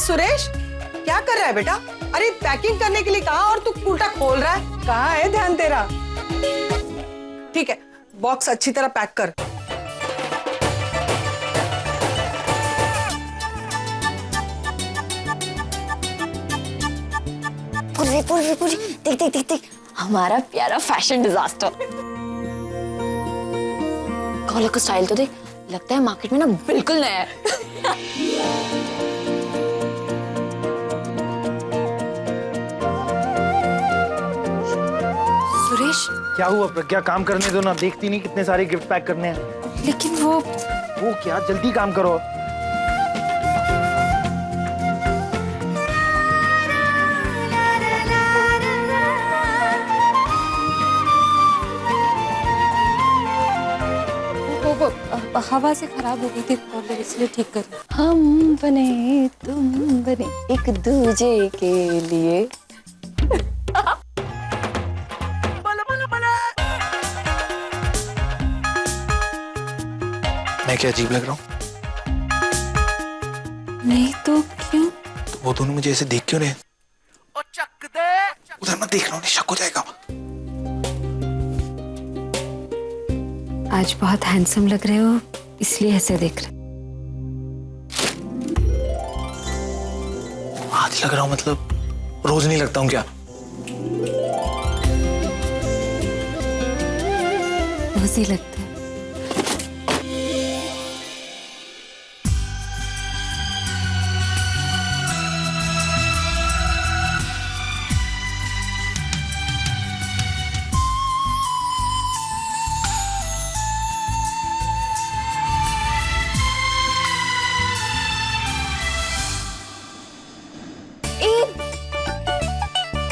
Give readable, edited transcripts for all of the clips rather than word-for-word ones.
सुरेश, क्या कर रहा है बेटा? अरे पैकिंग करने के लिए कहा और तू उल्टा खोल रहा है। कहाँ है ध्यान तेरा? ठीक है, बॉक्स अच्छी तरह पैक कर। पूरी पूरी पूरी देख देख देख देख, हमारा प्यारा फैशन डिजास्टर। कॉलर का स्टाइल तो देख, लगता है मार्केट में ना बिल्कुल नया है। सुरेश, क्या हुआ प्रज्ञा? काम करने दो ना, देखती नहीं कितने सारे गिफ्ट पैक करने हैं। लेकिन वो क्या, जल्दी काम करो। हवा से खराब हो गई थी कॉलर, इसलिए ठीक कर। हम बने तुम बने एक दूजे के लिए। मैं क्या अजीब लग रहा हूँ? नहीं तो क्यों? तो वो दोनों मुझे ऐसे देख क्यों रहे? उधर मत देख रहा हूँ, शक हो जाएगा। आज बहुत हैंडसम लग रहे हो, इसलिए ऐसे देख रहे। आज लग रहा हूँ मतलब रोज नहीं लगता हूँ क्या? रोज ही लगता है।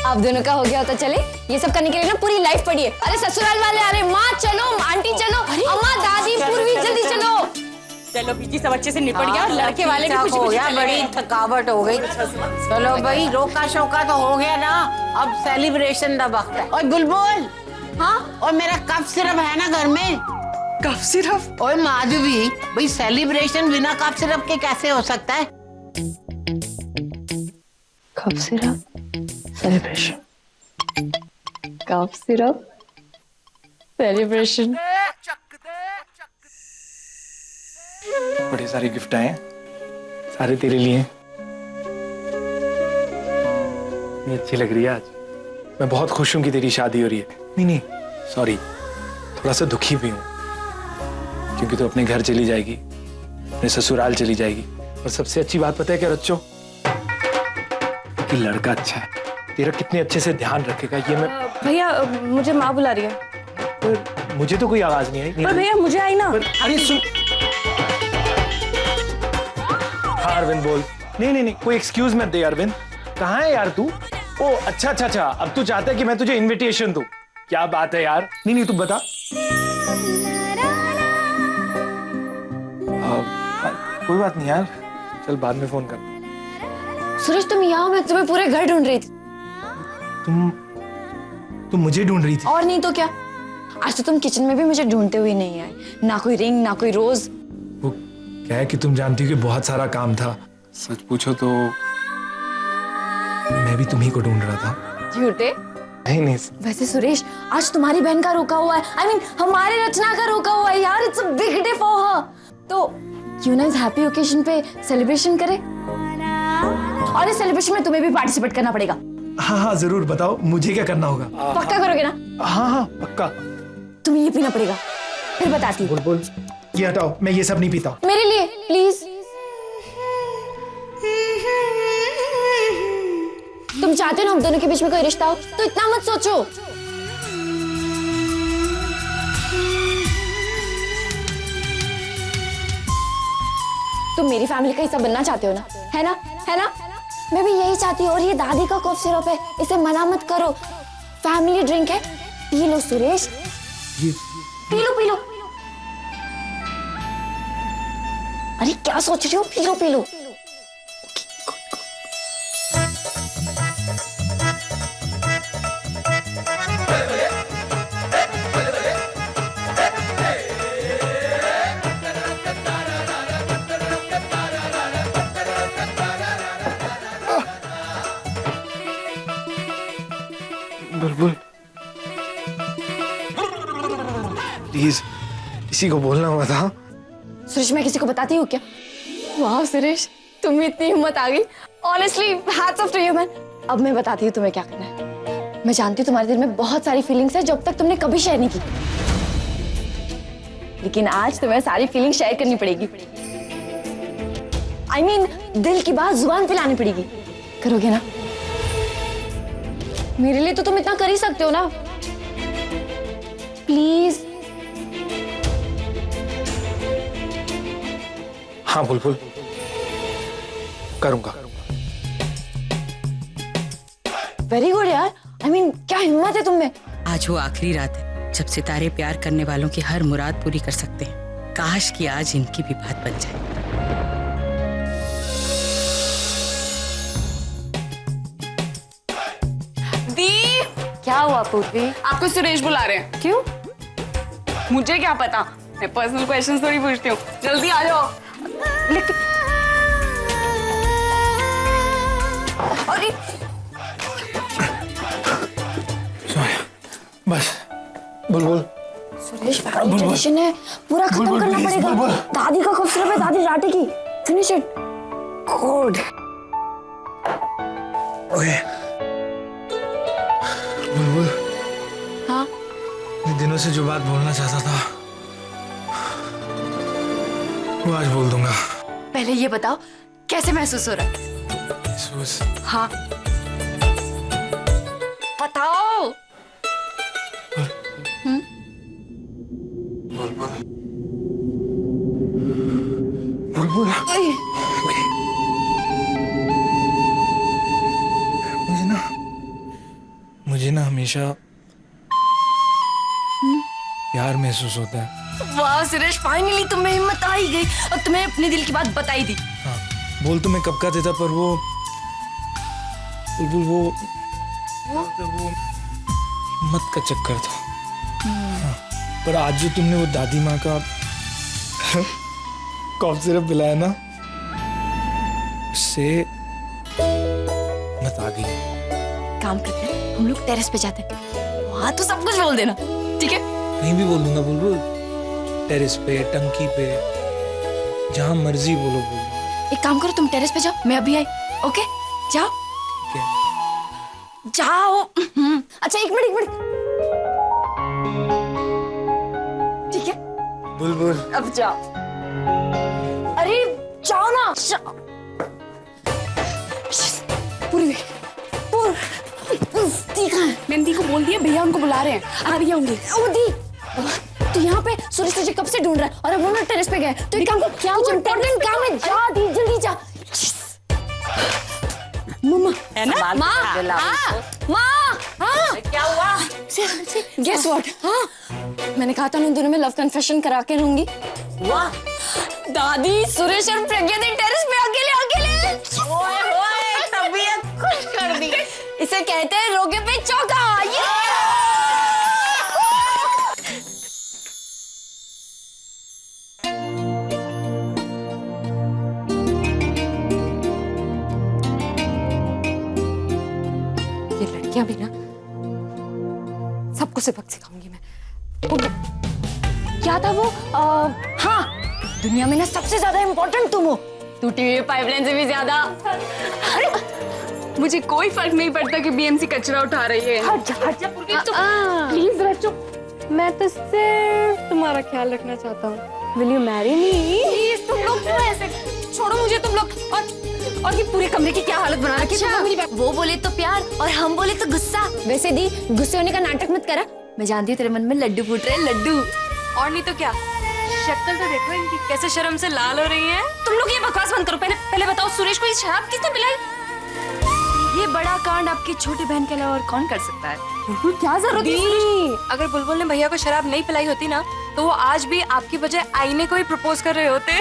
आप दोनों का हो गया होता चले, ये सब करने के लिए ना पूरी लाइफ पड़ी है। अरे ससुराल वाले आ रहे, माँ चलो, आंटी चलो, अम्मा दादी पूर्वी जल्दी चलो। चलो बीजी सब अच्छे से निपट गया और लड़के वाले भी कुछ हो कुछ गया, बड़ी थकावट हो गई। चलो भाई, रोका शोका तो हो गया ना, अब सेलिब्रेशन का वक्त है। और बुलबुल, हाँ, और मेरा कफ सिरप है ना घर में? Cough syrup? और माधवी, भाई सेलिब्रेशन बिना कफ सिरप के कैसे हो सकता है? Cough syrup celebration, cough syrup celebration. बड़े सारे गिफ्ट आए हैं, सारे तेरे लिए। ये अच्छी लग रही है आज। मैं बहुत खुश हूं कि तेरी शादी हो रही है। नहीं सॉरी, थोड़ा सा दुखी भी हूं क्योंकि तू अपने घर चली जाएगी, अपने ससुराल चली जाएगी। और सबसे अच्छी बात पता है क्या रच्चो? कि लड़का अच्छा है, तेरा कितने अच्छे से ध्यान रखेगा। ये मैं भैया, मुझे माँ बुला रही है। मुझे तो कोई आवाज नहीं आई। पर भैया मुझे आई ना। अरे सुन, हाँ अरविंद बोल। नहीं कोई एक्सक्यूज मत दे अरविंद। कहाँ है यार तू? ओ अच्छा, अब तू चाहता है कि मैं तुझे इनविटेशन दूं? क्या बात है यार। नहीं तू बता। कोई बात नहीं यार, चल बाद में फोन कर। सुरेश तुम यहाँ, मैं तुम्हें पूरे घर ढूंढ रही थी। तुम मुझे ढूंढ रही थी? और नहीं तो क्या, आज तो तुम किचन में भी मुझे ढूंढते हुए नहीं आए। ना कोई रिंग, ना कोई रोज। वो क्या है कि तुम जानती हो कि बहुत सारा काम था। सच पूछो तो मैं भी तुम्ही को ढूंढ रहा था। झूठे? नहीं। वैसे सुरेश, आज तुम्हारी बहन का रोका हुआ है। I mean, हमारे रचना का रोका हुआ है यार। It's a big day for her. तो क्यों ना इस हैप्पी ओकेजन पे सेलिब्रेशन करें? और इस सेलिब्रेशन में तुम्हें भी पार्टिसिपेट करना पड़ेगा। हाँ जरूर, बताओ मुझे क्या करना होगा? पक्का करोगे ना? हाँ पक्का। तुम्हें ये पीना पड़ेगा, फिर बताती हूँ। बोल, ये हटाओ, मैं ये सब नहीं पीता। मेरे लिए प्लीज। तुम चाहते हो ना हम दोनों के बीच में कोई रिश्ता हो, तो इतना मत सोचो। तुम मेरी फैमिली का हिस्सा बनना चाहते हो ना? है ना? मैं भी यही चाहती हूँ। और ये दादी का कफ सिरप है, इसे मना मत करो। फैमिली ड्रिंक है, P low Suresh. P low. अरे क्या सोच रही हो? P low. बुलबुल प्लीज किसी को बोलना मत। हाँ सुरेश मैं किसी को बताती हूँ क्या? वाह सुरेश तुम्हें इतनी हिम्मत आ गई। Honestly hats off to you man. अब मैं बताती हूँ तुम्हें क्या करना है। मैं जानती हूँ तुम्हारे दिल में बहुत सारी फीलिंग्स है जो अब तक तुमने कभी शेयर नहीं की, लेकिन आज तुम्हें सारी फीलिंग शेयर करनी पड़ेगी। I mean, दिल की बात जुबान पे लानी पड़ेगी। करोगे ना? मेरे लिए तो तुम इतना कर ही सकते हो ना। प्लीज। हाँ बुलबुल करूंगा। वेरी गुड यार। I mean, क्या हिम्मत है तुम में। आज वो आखिरी रात है जब सितारे प्यार करने वालों की हर मुराद पूरी कर सकते हैं। काश कि आज इनकी भी बात बन जाए। दी, क्या हुआ पूर्वी? आपको सुरेश बुला रहे हैं। क्यों? मुझे क्या पता, मैं पर्सनल क्वेश्चंस थोड़ी पूछती हूँ। जल्दी आ जाओ। लेकिन अरे बस बुलबुल सुरेश फैमिली ट्रेडिशन है, पूरा खत्म बुलबुल, करना please, पड़ेगा। बुलबुल। दादी का खूबसूरत है, दादी डांटेगी। Finish it. गुड। ओए बुलबुल हाँ इन दिनों से जो बात बोलना चाहता था वो आज बोल दूंगा। पहले ये बताओ कैसे महसूस हो रहा है? महसूस हाँ बताओ। बुलबुल बुलबुल मुझे ना हमेशा प्यार महसूस होता है। वाह सुरेश फाइनली तुम्हें हिम्मत आ ही गई और तुम्हें अपने दिल की बात बताई दी। हाँ बोल तो मैं कब का देता, पर वो बुलबुल वो हिम्मत का चक्कर था। हाँ, पर आज जो तुमने वो दादी माँ का कॉफ सिरप पिलाया ना, उससे हिम्मत आ गई। काम करते हैं हम लोग टेरेस पे जाते हैं, वहां तो सब कुछ बोल देना ठीक है? कहीं भी बोल दूंगा बुलबुल, टेरेस पे, टंकी पे, जहां मर्जी बोलो बुलबुल। एक काम करो तुम टेरेस पे जाओ, मैं अभी आई। ओके जाओ ठीक है? जाओ। अच्छा एक मिनट ठीक है बुलबुल अब जाओ। अरे जाओ ना जाओ। पूरी ठीक है। मैंने दी को बोल दिया, भैया उनको बुला रहे हैं, आ रही होंगी। ओ दी तो यहाँ पे सूरज तुझे कब से ढूंढ रहा है और अब वो ना टेरेस पे गए। तो एक काम कर, क्या इम्पोर्टेंट काम है, जा दी जल्दी जा। मम्मा है ना? माँ हाँ क्या हुआ? Guess what? हाँ मैंने कहा था ना उन दोनों में लव कन्फेशन करा के रहूंगी। वाह, दादी सुरेश और प्रज्ञा दी टेरेस पे अकेले ओए ओए, तबीयत खुश कर दी। इसे कहते हैं रोके पे चौका। ये लड़कियां भी ना सबको सबक सिखाऊंगी मैं। क्या था वो? हाँ दुनिया में ना सबसे ज्यादा इम्पोर्टेंट तुम हो, टूटी हुई पाइपलाइन से भी ज्यादा। मुझे कोई फर्क नहीं पड़ता कि बीएमसी कचरा उठा रही है। हट जा प्लीज रह चुप। मैं तो सिर्फ तुम्हारा ख्याल रखना चाहता हूँ। Will you marry me? Please तुम लोग क्यों ऐसे, छोड़ो मुझे तुम लोग। और ये पूरे कमरे की क्या हालत बना रखी है तुम लोग मेरी। वो बोले तो प्यार और हम बोले तो गुस्सा। वैसे दी गुस्से होने का नाटक मत करा, मैं जानती हूँ तेरे मन में लड्डू फूट रहे हैं, लड्डू। और नहीं तो क्या, शक्ल तो देखो इनकी कैसे शर्म से लाल हो रही है। तुम लोग ये बकवास बंद करो। पहले बताओ सुरेश को ये शराब किसने पिलाई? ये बड़ा कांड आपकी छोटी बहन के अलावा और कौन कर सकता है? बुलबुल क्या जरूरत थी? अगर बुलबुल ने भैया को शराब नहीं पिलाई होती ना, तो वो आज भी आपकी बजाय आईने को ही प्रपोज कर रहे होते।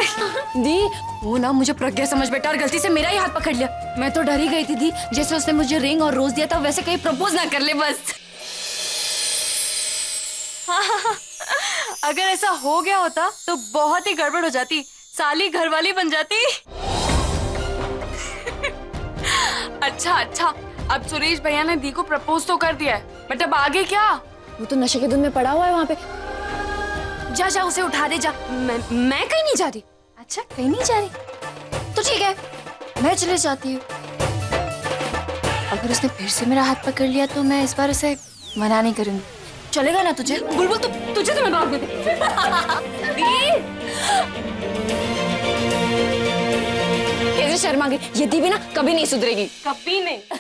दी वो ना मुझे प्रज्ञा समझ बैठा और गलती से मेरा ही हाथ पकड़ लिया। मैं तो डर ही गई थी दी, जैसे उसने मुझे रिंग और रोज दिया था वैसे कहीं प्रपोज ना कर ले बस। अगर ऐसा हो गया होता तो बहुत ही गड़बड़ हो जाती, साली घरवाली बन जाती। अच्छा, अब सुरेश भैया ने दी को प्रपोज तो कर दिया है, बट अब आगे क्या? वो तो नशे के धुन में पड़ा हुआ है वहाँ पे। जा जा उसे उठा दे जा। मैं कहीं नहीं जा रही। अच्छा कहीं नहीं जा रही तो ठीक है, मैं चले जाती हूँ। अगर उसने फिर से मेरा हाथ पकड़ लिया तो मैं इस बार उसे मना नहीं करूंगी। चलेगा ना तुझे? बुलबुल तुझे तो मैं भाग में कैसे शर्मा गई, ये दी भी ना कभी नहीं सुधरेगी। कभी नहीं।